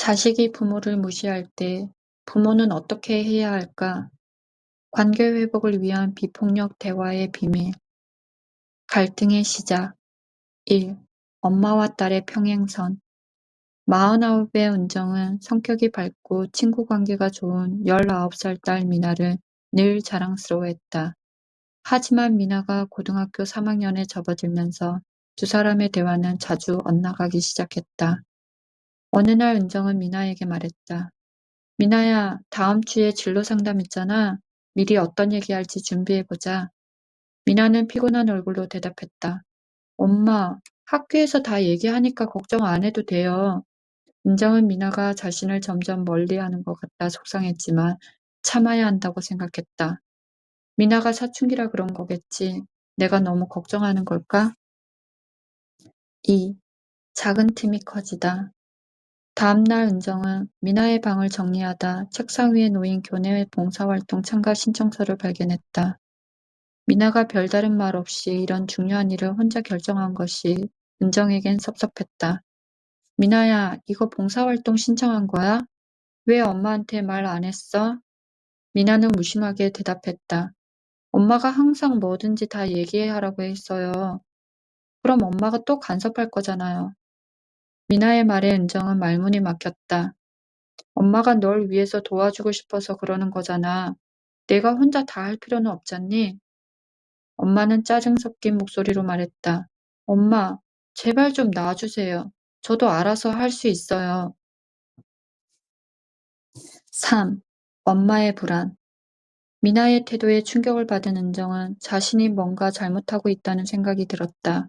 자식이 부모를 무시할 때 부모는 어떻게 해야 할까? 관계 회복을 위한 비폭력 대화의 비밀. 갈등의 시작. 1. 엄마와 딸의 평행선. 49의 은정은 성격이 밝고 친구 관계가 좋은 19살 딸 미나를 늘 자랑스러워했다. 하지만 미나가 고등학교 3학년에 접어들면서 두 사람의 대화는 자주 엇나가기 시작했다. 어느 날 은정은 미나에게 말했다. 미나야, 다음 주에 진로 상담 있잖아. 미리 어떤 얘기할지 준비해보자. 미나는 피곤한 얼굴로 대답했다. 엄마, 학교에서 다 얘기하니까 걱정 안 해도 돼요. 은정은 미나가 자신을 점점 멀리하는 것 같다 속상했지만 참아야 한다고 생각했다. 미나가 사춘기라 그런 거겠지. 내가 너무 걱정하는 걸까? 2. 작은 틈이 커지다. 다음 날 은정은 미나의 방을 정리하다 책상 위에 놓인 교내 봉사활동 참가 신청서를 발견했다. 미나가 별다른 말 없이 이런 중요한 일을 혼자 결정한 것이 은정에겐 섭섭했다. 미나야, 이거 봉사활동 신청한 거야? 왜 엄마한테 말 안 했어? 미나는 무심하게 대답했다. 엄마가 항상 뭐든지 다 얘기하라고 했어요. 그럼 엄마가 또 간섭할 거잖아요. 미나의 말에 은정은 말문이 막혔다. 엄마가 널 위해서 도와주고 싶어서 그러는 거잖아. 내가 혼자 다 할 필요는 없잖니? 엄마는 짜증 섞인 목소리로 말했다. 엄마, 제발 좀 놔주세요. 저도 알아서 할 수 있어요. 3. 엄마의 불안. 미나의 태도에 충격을 받은 은정은 자신이 뭔가 잘못하고 있다는 생각이 들었다.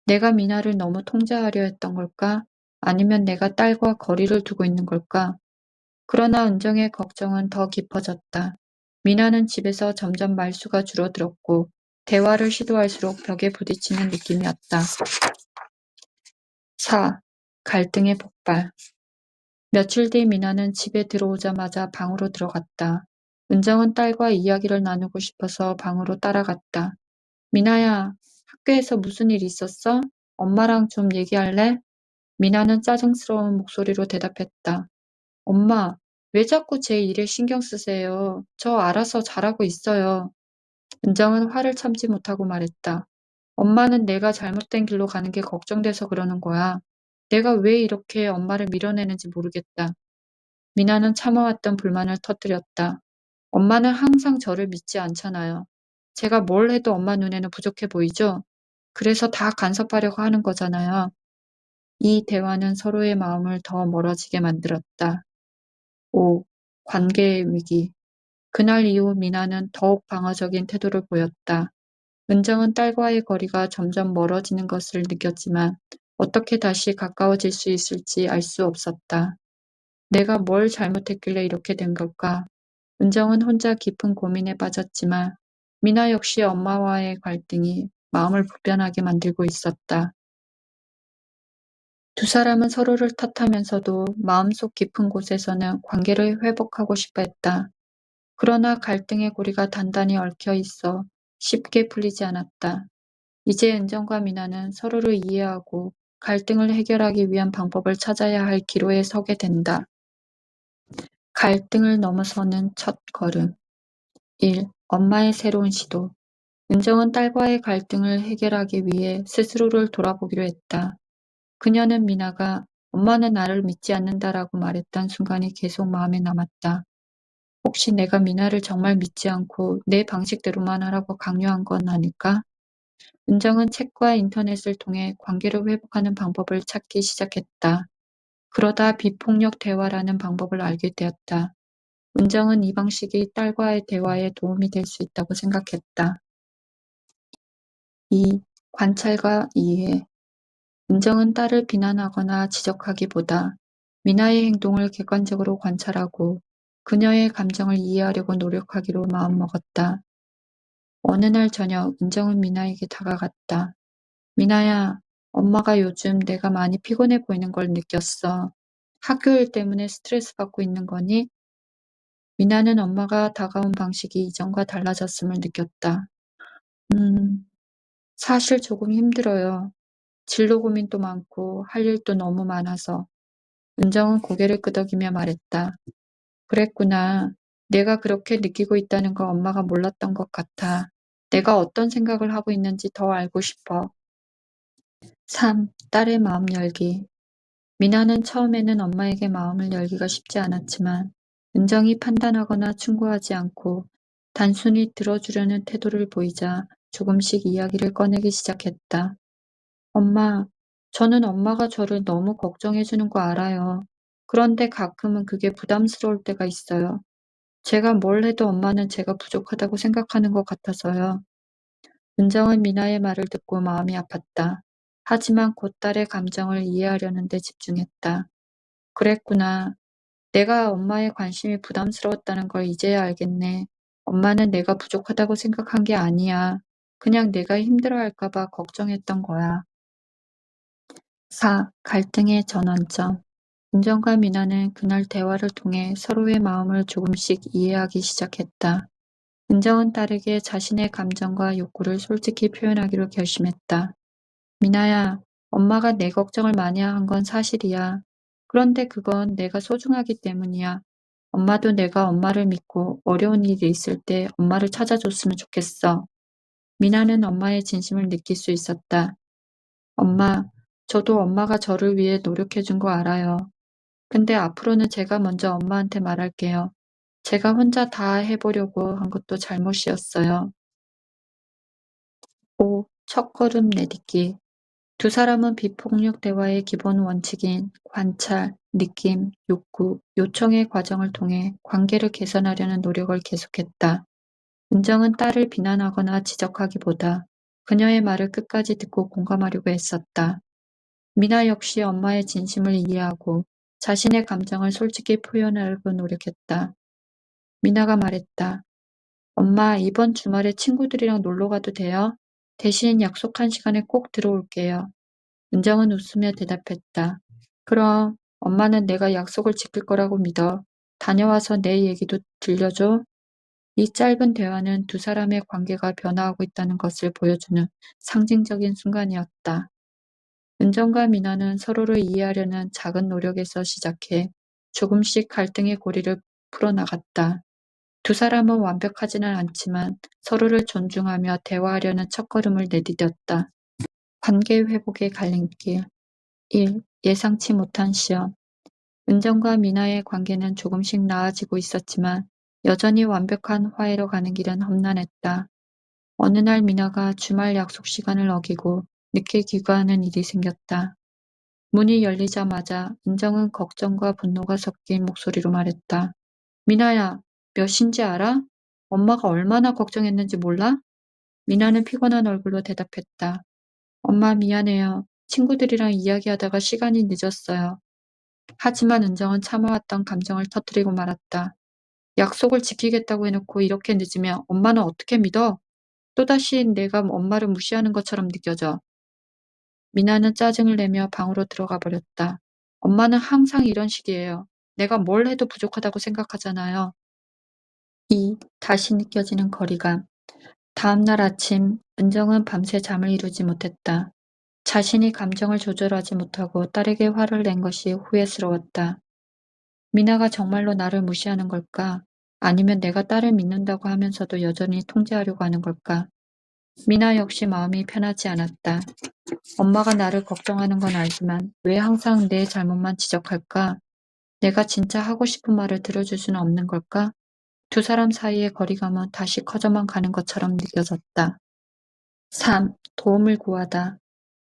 내가 미나를 너무 통제하려 했던 걸까? 아니면 내가 딸과 거리를 두고 있는 걸까? 그러나 은정의 걱정은 더 깊어졌다. 미나는 집에서 점점 말수가 줄어들었고 대화를 시도할수록 벽에 부딪히는 느낌이었다. 4. 갈등의 폭발. 며칠 뒤 미나는 집에 들어오자마자 방으로 들어갔다. 은정은 딸과 이야기를 나누고 싶어서 방으로 따라갔다. 미나야, 학교에서 무슨 일 있었어? 엄마랑 좀 얘기할래? 미나는 짜증스러운 목소리로 대답했다. 엄마, 왜 자꾸 제 일에 신경 쓰세요? 저 알아서 잘하고 있어요. 은정은 화를 참지 못하고 말했다. 엄마는 내가 잘못된 길로 가는 게 걱정돼서 그러는 거야. 내가 왜 이렇게 엄마를 밀어내는지 모르겠다. 미나는 참아왔던 불만을 터뜨렸다. 엄마는 항상 저를 믿지 않잖아요. 제가 뭘 해도 엄마 눈에는 부족해 보이죠? 그래서 다 간섭하려고 하는 거잖아요. 이 대화는 서로의 마음을 더 멀어지게 만들었다. 5. 관계의 위기. 그날 이후 미나는 더욱 방어적인 태도를 보였다. 은정은 딸과의 거리가 점점 멀어지는 것을 느꼈지만 어떻게 다시 가까워질 수 있을지 알 수 없었다. 내가 뭘 잘못했길래 이렇게 된 걸까? 은정은 혼자 깊은 고민에 빠졌지만 미나 역시 엄마와의 갈등이 마음을 불편하게 만들고 있었다. 두 사람은 서로를 탓하면서도 마음속 깊은 곳에서는 관계를 회복하고 싶어 했다. 그러나 갈등의 고리가 단단히 얽혀 있어 쉽게 풀리지 않았다. 이제 은정과 미나는 서로를 이해하고 갈등을 해결하기 위한 방법을 찾아야 할 기로에 서게 된다. 갈등을 넘어서는 첫 걸음. 1. 엄마의 새로운 시도. 은정은 딸과의 갈등을 해결하기 위해 스스로를 돌아보기로 했다. 그녀는 미나가 엄마는 나를 믿지 않는다라고 말했던 순간이 계속 마음에 남았다. 혹시 내가 미나를 정말 믿지 않고 내 방식대로만 하라고 강요한 건 아닐까? 은정은 책과 인터넷을 통해 관계를 회복하는 방법을 찾기 시작했다. 그러다 비폭력 대화라는 방법을 알게 되었다. 은정은 이 방식이 딸과의 대화에 도움이 될 수 있다고 생각했다. 2. 관찰과 이해. 은정은 딸을 비난하거나 지적하기보다 미나의 행동을 객관적으로 관찰하고 그녀의 감정을 이해하려고 노력하기로 마음먹었다. 어느 날 저녁 은정은 미나에게 다가갔다. 미나야, 엄마가 요즘 내가 많이 피곤해 보이는 걸 느꼈어. 학교 일 때문에 스트레스 받고 있는 거니? 미나는 엄마가 다가온 방식이 이전과 달라졌음을 느꼈다. 음, 사실 조금 힘들어요. 진로 고민도 많고 할 일도 너무 많아서. 은정은 고개를 끄덕이며 말했다. 그랬구나. 내가 그렇게 느끼고 있다는 거 엄마가 몰랐던 것 같아. 내가 어떤 생각을 하고 있는지 더 알고 싶어. 3. 딸의 마음 열기. 미나는 처음에는 엄마에게 마음을 열기가 쉽지 않았지만 은정이 판단하거나 충고하지 않고 단순히 들어주려는 태도를 보이자 조금씩 이야기를 꺼내기 시작했다. 엄마, 저는 엄마가 저를 너무 걱정해 주는 거 알아요. 그런데 가끔은 그게 부담스러울 때가 있어요. 제가 뭘 해도 엄마는 제가 부족하다고 생각하는 것 같아서요. 은정은 미나의 말을 듣고 마음이 아팠다. 하지만 곧 딸의 감정을 이해하려는 데 집중했다. 그랬구나. 내가 엄마의 관심이 부담스러웠다는 걸 이제야 알겠네. 엄마는 내가 부족하다고 생각한 게 아니야. 그냥 내가 힘들어할까 봐 걱정했던 거야. 4. 갈등의 전환점. 은정과 미나는 그날 대화를 통해 서로의 마음을 조금씩 이해하기 시작했다. 은정은 딸에게 자신의 감정과 욕구를 솔직히 표현하기로 결심했다. 미나야, 엄마가 내 걱정을 많이 한 건 사실이야. 그런데 그건 내가 소중하기 때문이야. 엄마도 내가 엄마를 믿고 어려운 일이 있을 때 엄마를 찾아줬으면 좋겠어. 미나는 엄마의 진심을 느낄 수 있었다. 엄마, 저도 엄마가 저를 위해 노력해준 거 알아요. 근데 앞으로는 제가 먼저 엄마한테 말할게요. 제가 혼자 다 해보려고 한 것도 잘못이었어요. 5. 첫걸음 내딛기. 두 사람은 비폭력 대화의 기본 원칙인 관찰, 느낌, 욕구, 요청의 과정을 통해 관계를 개선하려는 노력을 계속했다. 은정은 딸을 비난하거나 지적하기보다 그녀의 말을 끝까지 듣고 공감하려고 했었다. 미나 역시 엄마의 진심을 이해하고 자신의 감정을 솔직히 표현하려고 노력했다. 미나가 말했다. 엄마, 이번 주말에 친구들이랑 놀러 가도 돼요? 대신 약속한 시간에 꼭 들어올게요. 은정은 웃으며 대답했다. 그럼 엄마는 내가 약속을 지킬 거라고 믿어. 다녀와서 내 얘기도 들려줘. 이 짧은 대화는 두 사람의 관계가 변화하고 있다는 것을 보여주는 상징적인 순간이었다. 은정과 미나는 서로를 이해하려는 작은 노력에서 시작해 조금씩 갈등의 고리를 풀어나갔다. 두 사람은 완벽하지는 않지만 서로를 존중하며 대화하려는 첫걸음을 내디뎠다. 관계 회복의 갈림길. 1. 예상치 못한 시험. 은정과 미나의 관계는 조금씩 나아지고 있었지만 여전히 완벽한 화해로 가는 길은 험난했다. 어느 날 미나가 주말 약속 시간을 어기고 늦게 귀가하는 일이 생겼다. 문이 열리자마자 은정은 걱정과 분노가 섞인 목소리로 말했다. 미나야, 몇 시인지 알아? 엄마가 얼마나 걱정했는지 몰라? 미나는 피곤한 얼굴로 대답했다. 엄마 미안해요. 친구들이랑 이야기하다가 시간이 늦었어요. 하지만 은정은 참아왔던 감정을 터뜨리고 말았다. 약속을 지키겠다고 해놓고 이렇게 늦으면 엄마는 어떻게 믿어? 또다시 내가 엄마를 무시하는 것처럼 느껴져. 미나는 짜증을 내며 방으로 들어가 버렸다. 엄마는 항상 이런 식이에요. 내가 뭘 해도 부족하다고 생각하잖아요. 2. 다시 느껴지는 거리감. 다음 날 아침, 은정은 밤새 잠을 이루지 못했다. 자신이 감정을 조절하지 못하고 딸에게 화를 낸 것이 후회스러웠다. 미나가 정말로 나를 무시하는 걸까? 아니면 내가 딸을 믿는다고 하면서도 여전히 통제하려고 하는 걸까? 미나 역시 마음이 편하지 않았다. 엄마가 나를 걱정하는 건 알지만 왜 항상 내 잘못만 지적할까? 내가 진짜 하고 싶은 말을 들어줄 수는 없는 걸까? 두 사람 사이의 거리감은 다시 커져만 가는 것처럼 느껴졌다. 3. 도움을 구하다.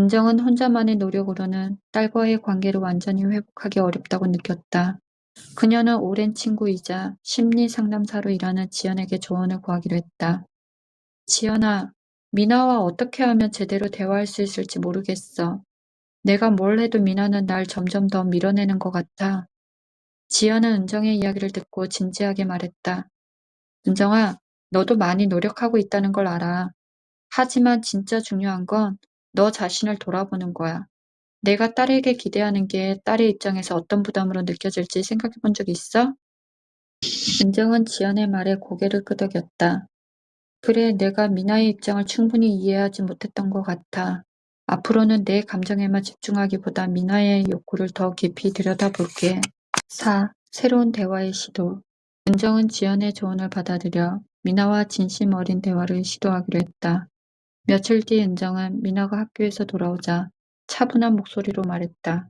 은정은 혼자만의 노력으로는 딸과의 관계를 완전히 회복하기 어렵다고 느꼈다. 그녀는 오랜 친구이자 심리 상담사로 일하는 지연에게 조언을 구하기로 했다. 지연아, 미나와 어떻게 하면 제대로 대화할 수 있을지 모르겠어. 내가 뭘 해도 미나는 날 점점 더 밀어내는 것 같아. 지연은 은정의 이야기를 듣고 진지하게 말했다. 은정아, 너도 많이 노력하고 있다는 걸 알아. 하지만 진짜 중요한 건 너 자신을 돌아보는 거야. 내가 딸에게 기대하는 게 딸의 입장에서 어떤 부담으로 느껴질지 생각해 본 적 있어? 은정은 지연의 말에 고개를 끄덕였다. 그래, 내가 미나의 입장을 충분히 이해하지 못했던 것 같아. 앞으로는 내 감정에만 집중하기보다 미나의 욕구를 더 깊이 들여다볼게. 4. 새로운 대화의 시도. 은정은 지연의 조언을 받아들여 미나와 진심 어린 대화를 시도하기로 했다. 며칠 뒤 은정은 미나가 학교에서 돌아오자 차분한 목소리로 말했다.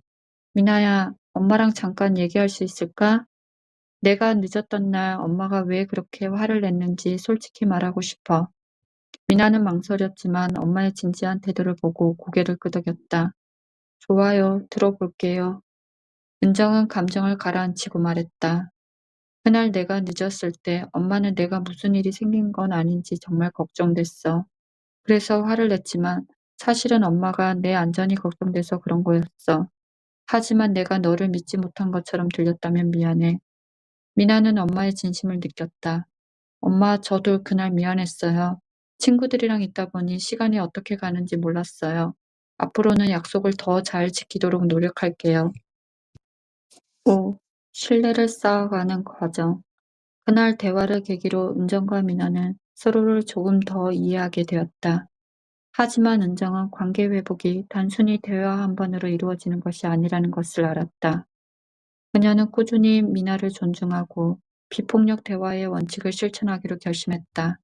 미나야, 엄마랑 잠깐 얘기할 수 있을까? 내가 늦었던 날 엄마가 왜 그렇게 화를 냈는지 솔직히 말하고 싶어. 미나는 망설였지만 엄마의 진지한 태도를 보고 고개를 끄덕였다. 좋아요, 들어볼게요. 은정은 감정을 가라앉히고 말했다. 그날 내가 늦었을 때 엄마는 내가 무슨 일이 생긴 건 아닌지 정말 걱정됐어. 그래서 화를 냈지만 사실은 엄마가 내 안전이 걱정돼서 그런 거였어. 하지만 내가 너를 믿지 못한 것처럼 들렸다면 미안해. 미나는 엄마의 진심을 느꼈다. 엄마, 저도 그날 미안했어요. 친구들이랑 있다 보니 시간이 어떻게 가는지 몰랐어요. 앞으로는 약속을 더 잘 지키도록 노력할게요. 5. 신뢰를 쌓아가는 과정. 그날 대화를 계기로 은정과 미나는 서로를 조금 더 이해하게 되었다. 하지만 은정은 관계 회복이 단순히 대화 한 번으로 이루어지는 것이 아니라는 것을 알았다. 그녀는 꾸준히 미나를 존중하고 비폭력 대화의 원칙을 실천하기로 결심했다.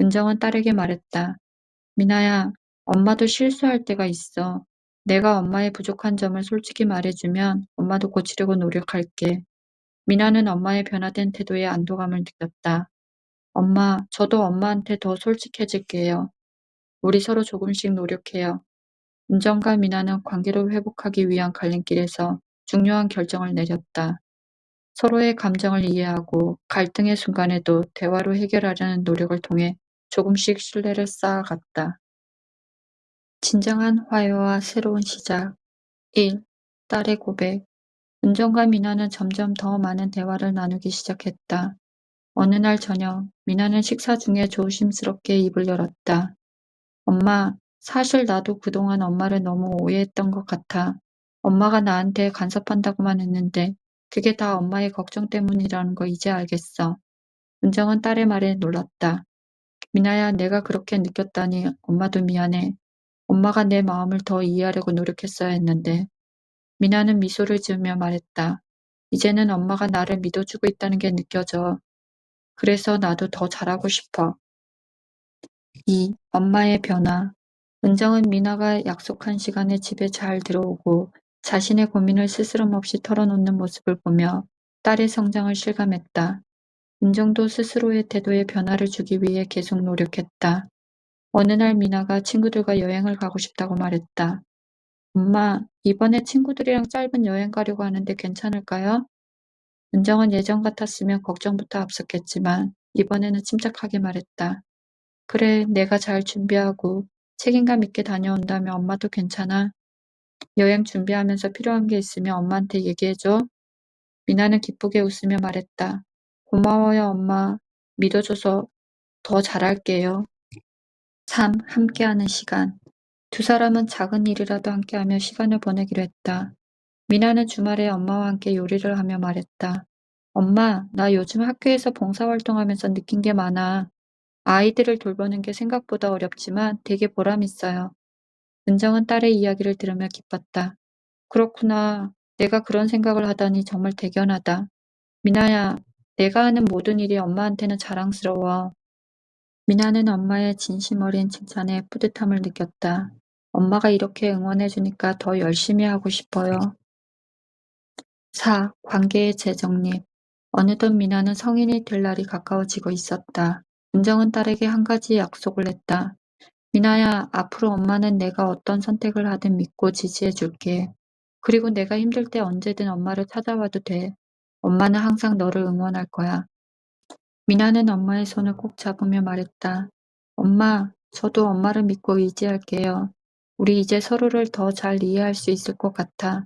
은정은 딸에게 말했다. 미나야, 엄마도 실수할 때가 있어. 내가 엄마의 부족한 점을 솔직히 말해주면 엄마도 고치려고 노력할게. 미나는 엄마의 변화된 태도에 안도감을 느꼈다. 엄마, 저도 엄마한테 더 솔직해질게요. 우리 서로 조금씩 노력해요. 은정과 미나는 관계를 회복하기 위한 갈림길에서 중요한 결정을 내렸다. 서로의 감정을 이해하고 갈등의 순간에도 대화로 해결하려는 노력을 통해 조금씩 신뢰를 쌓아갔다. 진정한 화해와 새로운 시작. 1. 딸의 고백. 은정과 미나는 점점 더 많은 대화를 나누기 시작했다. 어느 날 저녁, 미나는 식사 중에 조심스럽게 입을 열었다. 엄마, 사실 나도 그동안 엄마를 너무 오해했던 것 같아. 엄마가 나한테 간섭한다고만 했는데 그게 다 엄마의 걱정 때문이라는 거 이제 알겠어. 은정은 딸의 말에 놀랐다. 미나야, 내가 그렇게 느꼈다니 엄마도 미안해. 엄마가 내 마음을 더 이해하려고 노력했어야 했는데. 미나는 미소를 지으며 말했다. 이제는 엄마가 나를 믿어주고 있다는 게 느껴져. 그래서 나도 더 잘하고 싶어. 2. 엄마의 변화. 은정은 미나가 약속한 시간에 집에 잘 들어오고 자신의 고민을 스스럼 없이 털어놓는 모습을 보며 딸의 성장을 실감했다. 은정도 스스로의 태도에 변화를 주기 위해 계속 노력했다. 어느 날 미나가 친구들과 여행을 가고 싶다고 말했다. 엄마, 이번에 친구들이랑 짧은 여행 가려고 하는데 괜찮을까요? 은정은 예전 같았으면 걱정부터 앞섰겠지만 이번에는 침착하게 말했다. 그래, 내가 잘 준비하고 책임감 있게 다녀온다면 엄마도 괜찮아. 여행 준비하면서 필요한 게 있으면 엄마한테 얘기해줘. 미나는 기쁘게 웃으며 말했다. 고마워요, 엄마. 믿어줘서 더 잘할게요. 3. 함께하는 시간. 두 사람은 작은 일이라도 함께하며 시간을 보내기로 했다. 미나는 주말에 엄마와 함께 요리를 하며 말했다. 엄마, 나 요즘 학교에서 봉사활동하면서 느낀 게 많아. 아이들을 돌보는 게 생각보다 어렵지만 되게 보람 있어요. 은정은 딸의 이야기를 들으며 기뻤다. 그렇구나. 내가 그런 생각을 하다니 정말 대견하다. 미나야, 내가 하는 모든 일이 엄마한테는 자랑스러워. 미나는 엄마의 진심 어린 칭찬에 뿌듯함을 느꼈다. 엄마가 이렇게 응원해주니까 더 열심히 하고 싶어요. 4. 관계의 재정립. 어느덧 미나는 성인이 될 날이 가까워지고 있었다. 은정은 딸에게 한 가지 약속을 했다. 미나야, 앞으로 엄마는 내가 어떤 선택을 하든 믿고 지지해 줄게. 그리고 내가 힘들 때 언제든 엄마를 찾아와도 돼. 엄마는 항상 너를 응원할 거야. 미나는 엄마의 손을 꼭 잡으며 말했다. 엄마, 저도 엄마를 믿고 의지할게요. 우리 이제 서로를 더 잘 이해할 수 있을 것 같아.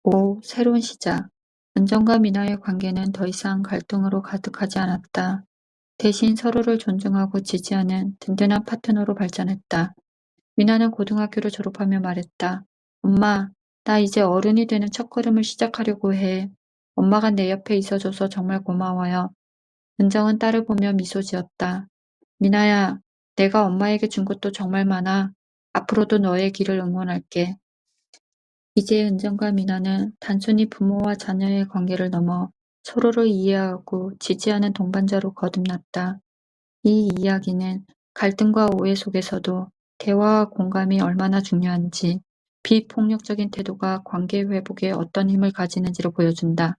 5. 새로운 시작. 은정과 미나의 관계는 더 이상 갈등으로 가득하지 않았다. 대신 서로를 존중하고 지지하는 든든한 파트너로 발전했다. 미나는 고등학교를 졸업하며 말했다. 엄마, 나 이제 어른이 되는 첫걸음을 시작하려고 해. 엄마가 내 옆에 있어줘서 정말 고마워요. 은정은 딸을 보며 미소 지었다. 미나야, 내가 엄마에게 준 것도 정말 많아. 앞으로도 너의 길을 응원할게. 이제 은정과 미나는 단순히 부모와 자녀의 관계를 넘어 서로를 이해하고 지지하는 동반자로 거듭났다. 이 이야기는 갈등과 오해 속에서도 대화와 공감이 얼마나 중요한지, 비폭력적인 태도가 관계 회복에 어떤 힘을 가지는지를 보여준다.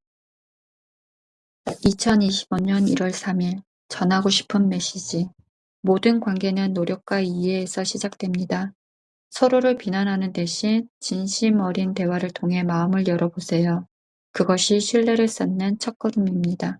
2025년 1월 3일, 전하고 싶은 메시지. 모든 관계는 노력과 이해에서 시작됩니다. 서로를 비난하는 대신 진심 어린 대화를 통해 마음을 열어보세요. 그것이 신뢰를 쌓는 첫걸음입니다.